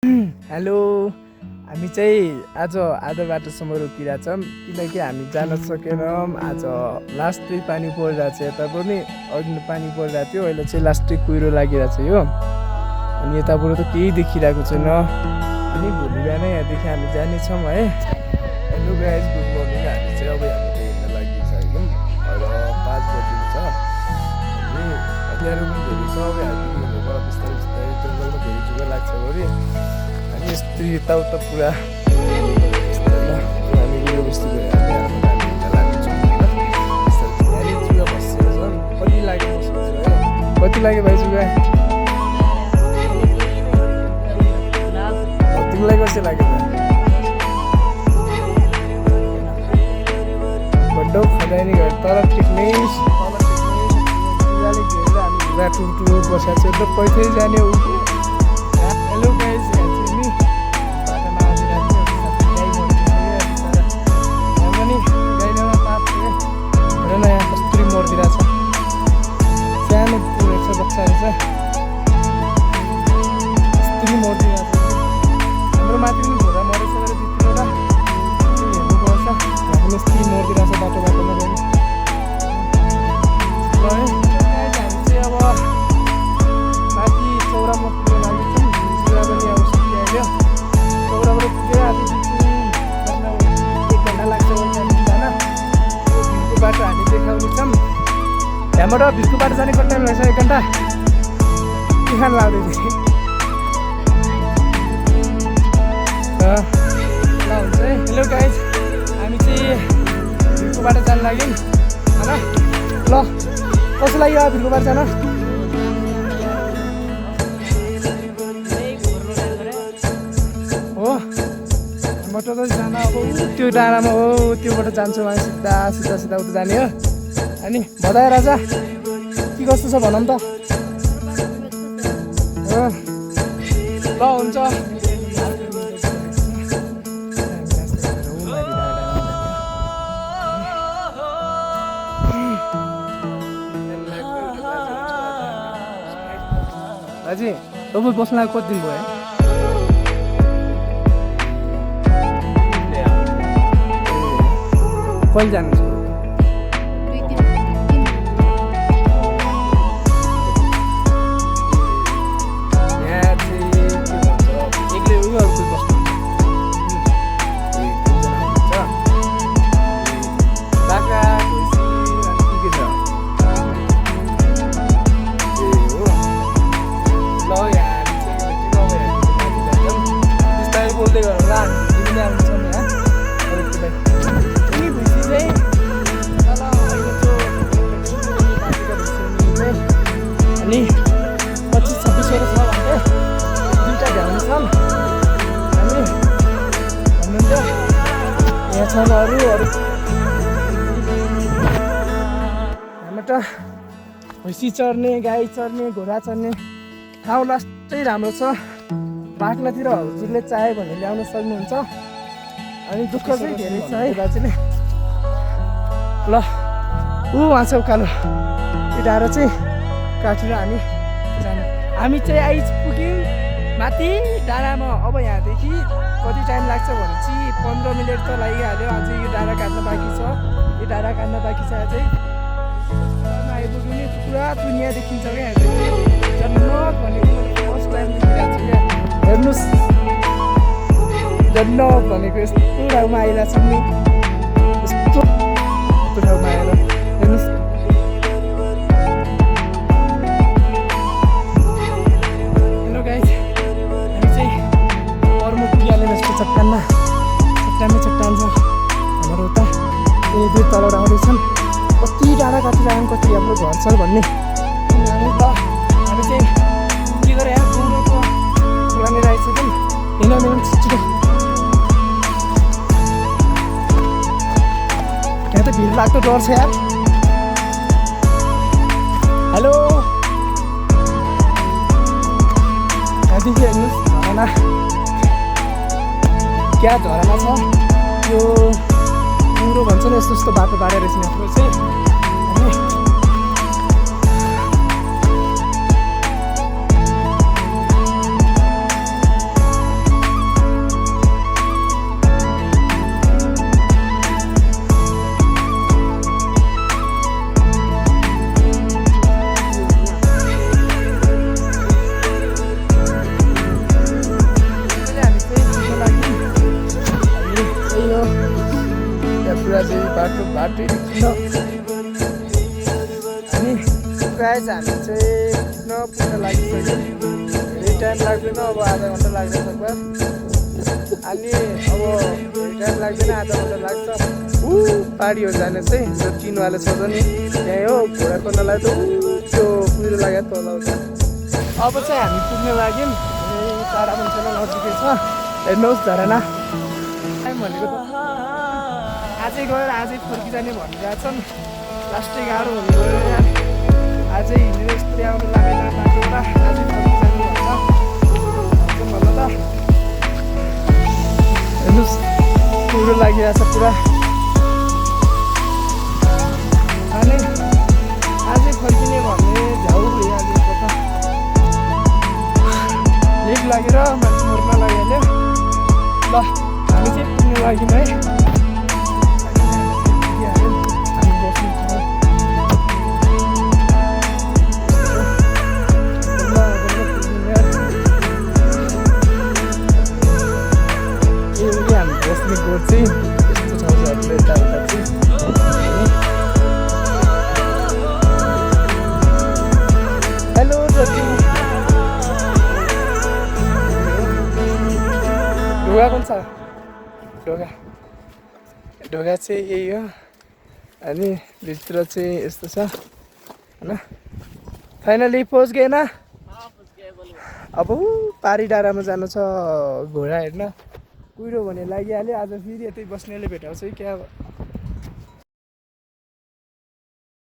Hello, हामी चाहिँ आज आधा बाटोसम्म रोकिरहेछौँ किनकि हामी जान सकेनौँ। आज लास्टै पानी परिरहेको छ, यता पनि अघि पानी परिरहेको थियो, अहिले चाहिँ लास्टै कुहिरो लागिरहेको छ यो। अनि यताबाट त केही देखिरहेको छैन। अनि भोलि बिहानै यहाँदेखि हामी जानेछौँ है। Hello guys, good morning. हामी चाहिँ अब हामी हिँड्न लागिसक्यौँ। अहिले 5 बजेको छ। अनि अँध्यारो पनि धेरै छ। अब हामी हिँडेर बिस्तारै बिस्तारै जङ्गलमा धेरै जुगा लाग्छ अरे। अनि यस्तो यताउता पुरा हामी यो बस्ती गएर हामी हिँड्न लाग्छौँ। जुगा बसेको छ। कति लाग्यो बस्नु है? कति लाग्यो भाइ जुगा? तिमीलाई कसै लाग्यो? बड्डो खदानी घर तर टिक्ने जुगाले घेरेर हामी घुरा ठुल्ठुलो बसेको छ। त पैसै जाने उ। हेलो गाइज, नि बाटोमा आइरहेको पनि गाईमा पाप हेर न, यहाँ कस्तरी मरिदिरहेछ। सानो रहेछ, बच्चा रहेछ, कस्तरी मरिदिरहेछ। हाम्रो माथि पनि घोडा मरेछ अरे 2-3वटा। हेर्नुपर्छ, हामीले यस्तै मरिदिरहेछ बाटो बाटोमा गएर। ल है, हामी चाहिँ अब माथि चौरामा पुग्न लागेछौँ। जुगा पनि अब सकिहाल्यो। चौराबाट पुगेर आधी 1 घन्टा लाग्छ जान। यो भिरको बाटो हामी देखाउनेछौँ। त्यहाँबाट भिरको बाटो जाने कति टाइम लाग्छ? 1 घन्टा। के खान लाग्दै थियो? ल हुन्छ है। हेलो गाइज, हामी चाहिँ भिरको बाटो जान लाग्यौँ होइन। ल कस्तो लाग्यो भिरको बाटो जान? हो मट त जान अब त्यो डाँडामा हो, त्योबाट जान्छौँ हामी सिधा सिधा सिधा उता जाने हो। अनि भदाय राजा के कस्तो छ भनौँ त? ल हुन्छ। बाजे तपाईँ बस्न कति दिन भयो? कहिले जानुहुन्छ? यहाँ चाहिँ के भन्छ, एक्लै हो अरू कोही बस्नु? बाख्रा कोइसी अनि के छ? बोल्दै गरौँ ल, हामी आउँछौँ यहाँ। अनि भुइँची चाहिँ तल अहिले अनि 25-26वटा छ भने 2टा भ्याउनु छ। अनि भन्नुहुन्थ्यो यहाँ छ अरू हामीबाट भैँसी चर्ने, गाई चर्ने, घोडा चर्ने ठाउँ लास्टै राम्रो छ। बाख्रातिर हजुरले चाह्यो भने ल्याउन सक्नुहुन्छ। अनि दुःख चाहिँ धेरै छ है बाजेले। ल वहाँ छ उकालो, यो डाँडा चाहिँ काटेर हामी जानु। हामी चाहिँ आइपुग्यौँ माथि डाँडामा। अब यहाँदेखि कति टाइम लाग्छ भने चाहिँ 15 मिनट त लागिहाल्यो। अझै यो डाँडा काट्न बाँकी छ। यो डाँडा काट्न बाँकी छ। अझै आइपुग्यौँ नि, पुरा दुनियाँ देखिन्छ क्या। यहाँ चाहिँ जन्नत भनेको फर्स्ट टाइम देखिरहेको छु क्या। हेर्नुहोस्, जन्नत भनेको यस्तो ठाउँमा आइरहेको छ नि, यस्तो ठाउँमा आएर हेर्नुहोस्। हेलो गाइज, हामी चाहिँ पर्मो पुगिहाल्यो जस्तो चट्टानमा। चट्टान छ हाम्रो उता। ए दुई तलबाट आउँदैछन्। कति डाँडा काटेर आयौँ, कति हाम्रो घर छ भन्ने। हामी चाहिँ के गरेर यहाँ घुम्नुको लानेर आइसक्यौँ। हिँड छिटो। यहाँ त भिड लाग्दो डर छ यार। हेलो, यहाँदेखि हेर्नुहोस् झरना, क्या झरना छ यो। पुरो भन्छ नि, यस्तो यस्तो बाटो बाँडेर रहेछ यहाँ चाहिँ। अझै बाटै किन अनि गाइज हामी चाहिँ पुग्न लागिसक्यो धेरै टाइम लाग्दैन अब आधा घन्टा लाग्छ लगभग अनि अब धेरै टाइम लाग्दैन आधा घन्टा लाग्छ पाहाडी हो जाने चाहिँ जो टिनवाले छ नि त्यहीँ हो घोडा कुद्नलाई त त्यो कुहिरो लाग्यो तल अब चाहिँ हामी पुग्न लाग्यौँ टाढा पनि छैन नजिकै छ हेर्नुहोस् झरना भनेको त आजै गएर आजै फर्किजाने भनिरहेको छन् लास्टै गाह्रो हुने गयो यहाँ आजै हिँडेर यस्तै आउनु लागेन बाटोबाट आजै फर्किजाने भन्छ भन्न त हेर्नुहोस् कुहिरो लागिरहेछ पुरा अनि आजै फर्किने भन्ने झ्याउ भइहाल्यो त लेट लागेर मान्छे मर्न लागिहाल्यो ल हामी चाहिँ पुग्न लाग्यौँ है हामी बस्नु छ हामी बस्ने गोठ चाहिँ यस्तो ठाउँ छ यताउता चाहिँ हेलो जति ढोका कुन छ ढोका चाहिँ यही हो अनि भित्र चाहिँ यस्तो छ होइन फाइनली पहुँच गएन अब पारी डाँडामा जानु छ घोडा हेर्न कुहिरो भने लागिहाल्यो आज फेरि यतै बस्नेले भेटाउँछ क्या